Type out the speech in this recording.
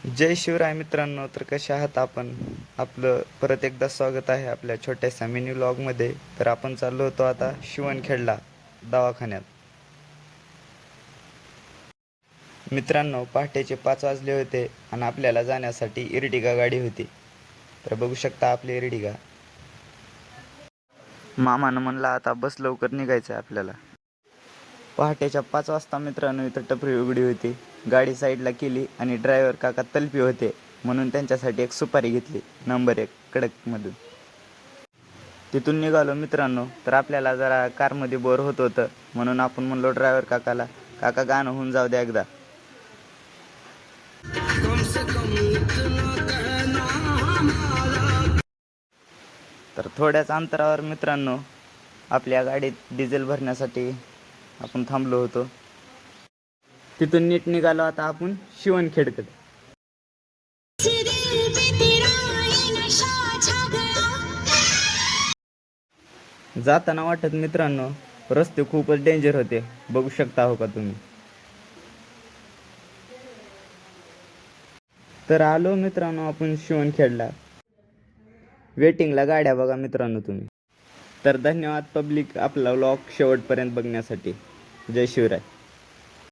जय शिवराय मित्रांनो. तर कसे आहात आपण? आपलं परत एकदा स्वागत आहे आपल्या छोट्याशा मिनी व्लॉगमध्ये. तर आपण चाललो होतो आता शिवणखेडला दवाखान्यात. मित्रांनो, पहाटेचे 5 वाजले होते आणि आपल्याला जाण्यासाठी इर्टिगा गाडी होती. तर बघू शकता आपली इर्टिगा. मामानं म्हणला आता बस लवकर निघायचं आहे आपल्याला. पहाटेच्या 5 वाजता मित्रांनो इथं टपरी उघडी होती. गाडी साईडला केली आणि ड्रायव्हर काका तलपी होते म्हणून त्यांच्यासाठी एक सुपारी घेतली नंबर 1 कडकमधून. तिथून निघालो मित्रांनो. तर आपल्याला जरा कारमध्ये बोर होत होतं म्हणून आपण म्हणलो ड्रायव्हर काकाला, काका गाणं होऊन जाऊ द्या एकदा. तर थोड्याच अंतरावर मित्रांनो आपल्या गाडीत डिझेल भरण्यासाठी आपण थांबलो होतो. तिथून नीट निघालो आता आपण शिवणखेडकडे. जाताना वाटत मित्रांनो रस्ते खूपच डेंजर होते, बघू शकता हो का तुम्ही. तर आलो मित्रांनो आपण शिवणखेडला. वेटिंगला गाड्या बघा मित्रांनो तुम्ही. तर धन्यवाद पब्लिक आपला व्लॉग शेवटपर्यंत बघण्यासाठी. जय शिवराय.